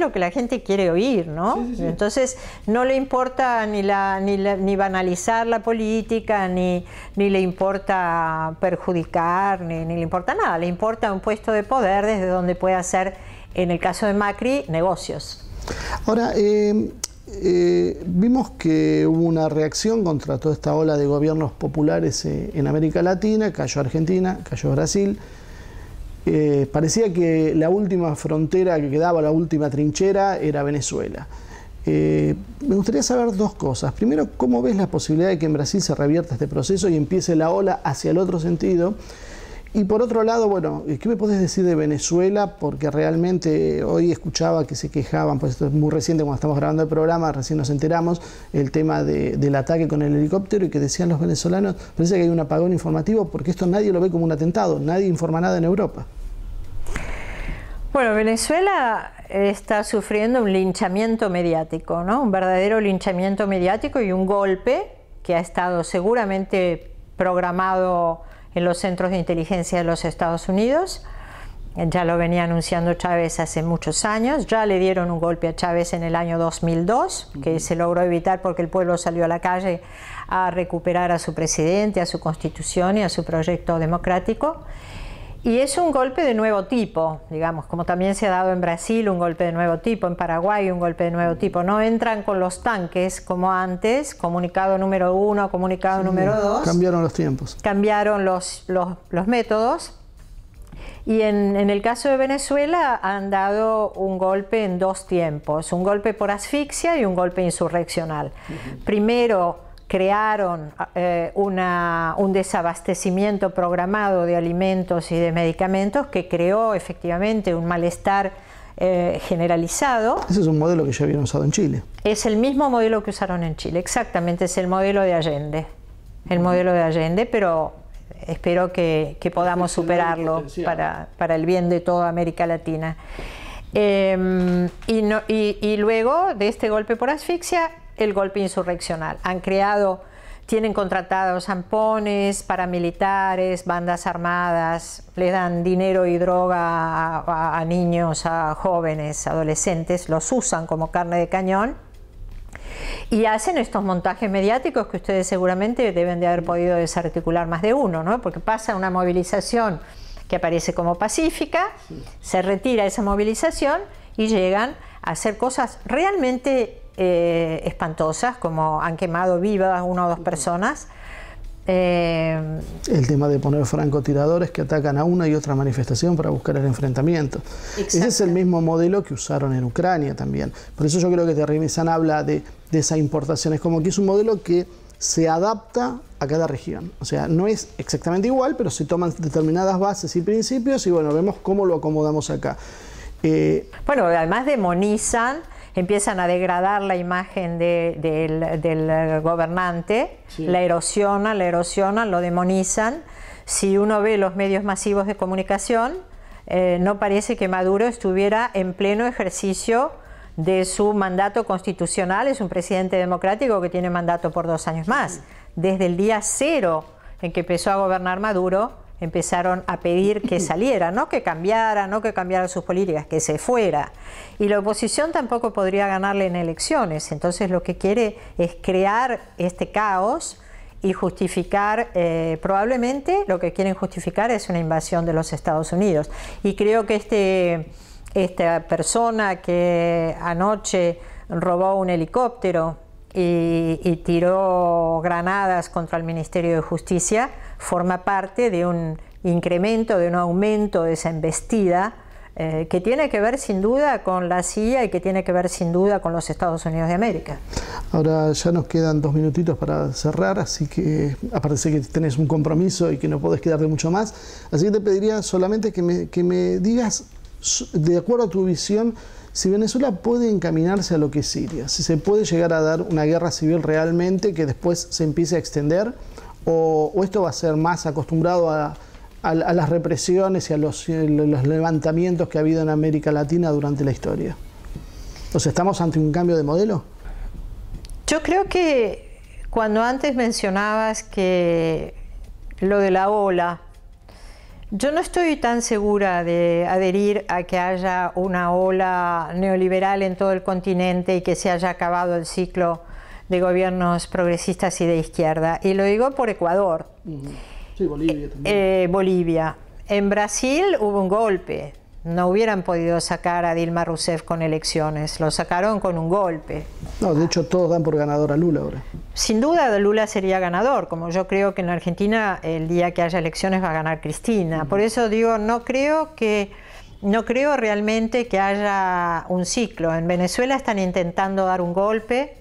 lo que la gente quiere oír, ¿no? Sí. Entonces no le importa ni banalizar la política, ni le importa perjudicar, ni le importa nada. Le importa un puesto de poder desde donde puede hacer, en el caso de Macri, negocios. Ahora, vimos que hubo una reacción contra toda esta ola de gobiernos populares en América Latina, cayó Argentina, cayó Brasil. Parecía que la última frontera que quedaba, la última trinchera, era Venezuela. Me gustaría saber dos cosas. Primero, ¿cómo ves la posibilidad de que en Brasil se revierta este proceso y empiece la ola hacia el otro sentido? Y por otro lado, bueno, ¿qué me podés decir de Venezuela? Porque realmente hoy escuchaba que se quejaban, pues esto es muy reciente cuando estamos grabando el programa, recién nos enteramos, el tema del ataque con el helicóptero, y que decían los venezolanos, parece que hay un apagón informativo porque esto nadie lo ve como un atentado, nadie informa nada en Europa. Bueno, Venezuela está sufriendo un linchamiento mediático, ¿no? Un verdadero linchamiento mediático y un golpe que ha estado seguramente programado en los centros de inteligencia de los Estados Unidos. Ya lo venía anunciando Chávez hace muchos años. Ya le dieron un golpe a Chávez en el año 2002, que se logró evitar porque el pueblo salió a la calle a recuperar a su presidente, a su constitución y a su proyecto democrático. Y es un golpe de nuevo tipo, digamos, como también se ha dado en Brasil un golpe de nuevo tipo, en Paraguay un golpe de nuevo tipo. No entran con los tanques como antes, comunicado número 1, comunicado número 2. Cambiaron los tiempos. Cambiaron los métodos. Y en el caso de Venezuela han dado un golpe en dos tiempos, un golpe por asfixia y un golpe insurreccional. Primero crearon un desabastecimiento programado de alimentos y de medicamentos que creó efectivamente un malestar generalizado. Ese es un modelo que ya habían usado en Chile. Es el mismo modelo que usaron en Chile, exactamente, es el modelo de Allende. El modelo de Allende, pero espero que podamos superarlo para el bien de toda América Latina. Y luego de este golpe por asfixia, el golpe insurreccional. Tienen contratados zampones, paramilitares, bandas armadas, les dan dinero y droga a niños, a jóvenes, adolescentes, los usan como carne de cañón y hacen estos montajes mediáticos que ustedes seguramente deben de haber podido desarticular más de uno, ¿no? Porque pasa una movilización que aparece como pacífica, se retira esa movilización y llegan a hacer cosas realmente espantosas, como han quemado vivas una o dos personas. El tema de poner francotiradores que atacan a una y otra manifestación para buscar el enfrentamiento. Exacto. Ese es el mismo modelo que usaron en Ucrania también. Por eso yo creo que Thierry Meyssan habla de esa importación. Es como que es un modelo que se adapta a cada región. O sea, no es exactamente igual, pero se toman determinadas bases y principios y bueno, vemos cómo lo acomodamos acá. Bueno, además demonizan, empiezan a degradar la imagen del gobernante, sí. la erosionan, lo demonizan. Si uno ve los medios masivos de comunicación, no parece que Maduro estuviera en pleno ejercicio de su mandato constitucional. Es un presidente democrático que tiene mandato por 2 años más. Desde el día 0 en que empezó a gobernar Maduro, empezaron a pedir que saliera, no que cambiara sus políticas, que se fuera. Y la oposición tampoco podría ganarle en elecciones, entonces lo que quiere es crear este caos y justificar, probablemente lo que quieren justificar es una invasión de los Estados Unidos. Y creo que esta persona que anoche robó un helicóptero y tiró granadas contra el Ministerio de Justicia, forma parte de un incremento, de un aumento de esa embestida que tiene que ver sin duda con la CIA y que tiene que ver sin duda con los Estados Unidos de América. Ahora ya nos quedan 2 minutitos para cerrar, así que aparece que tenés un compromiso y que no podés quedarte mucho más, así que te pediría solamente que me digas, de acuerdo a tu visión, si Venezuela puede encaminarse a lo que es Siria, si se puede llegar a dar una guerra civil realmente que después se empiece a extender, o esto va a ser más acostumbrado a las represiones y a los levantamientos que ha habido en América Latina durante la historia. O sea, ¿estamos ante un cambio de modelo? Yo creo que cuando antes mencionabas que lo de la ola, yo no estoy tan segura de adherir a que haya una ola neoliberal en todo el continente y que se haya acabado el ciclo de gobiernos progresistas y de izquierda. Y lo digo por Ecuador. Sí, Bolivia también. Bolivia. En Brasil hubo un golpe. No hubieran podido sacar a Dilma Rousseff con elecciones. Lo sacaron con un golpe. No, de hecho todos dan por ganador a Lula ahora. Sin duda Lula sería ganador, como yo creo que en la Argentina el día que haya elecciones va a ganar Cristina. Por eso digo, no creo realmente que haya un ciclo. En Venezuela están intentando dar un golpe,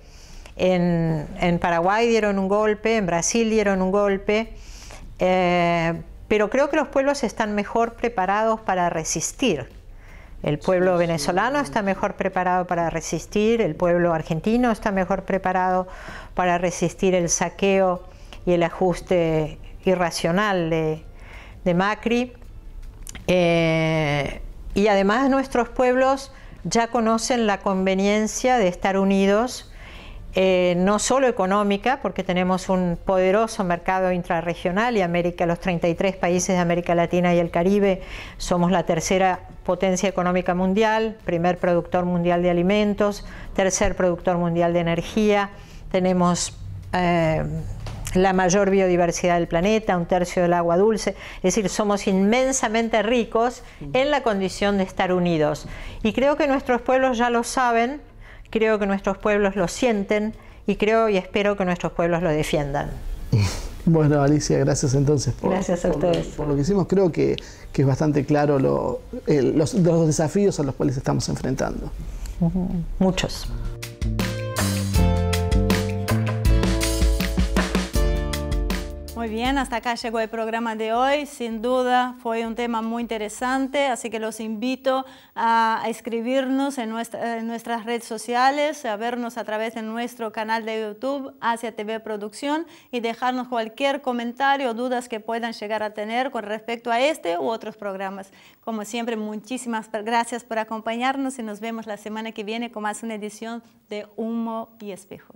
en Paraguay dieron un golpe, en Brasil dieron un golpe, pero creo que los pueblos están mejor preparados para resistir. El pueblo venezolano está mejor preparado para resistir, el pueblo argentino está mejor preparado para resistir el saqueo y el ajuste irracional de Macri. Y además nuestros pueblos ya conocen la conveniencia de estar unidos no solo económica, porque tenemos un poderoso mercado intrarregional y los 33 países de América Latina y el Caribe somos la tercera potencia económica mundial, primer productor mundial de alimentos, tercer productor mundial de energía, tenemos la mayor biodiversidad del planeta, 1/3 del agua dulce, es decir, somos inmensamente ricos en la condición de estar unidos. Y creo que nuestros pueblos ya lo saben, creo que nuestros pueblos lo sienten y creo y espero que nuestros pueblos lo defiendan. Bueno, Alicia, gracias entonces gracias a ustedes. Por lo que hicimos. Creo que es bastante claro los desafíos a los cuales estamos enfrentando. Muchos. Muy bien, hasta acá llegó el programa de hoy. Sin duda fue un tema muy interesante, así que los invito a escribirnos en nuestras redes sociales, a vernos a través de nuestro canal de YouTube, Asia TV Producción, y dejarnos cualquier comentario o dudas que puedan llegar a tener con respecto a este u otros programas. Como siempre, muchísimas gracias por acompañarnos y nos vemos la semana que viene con más una edición de Humo y Espejos.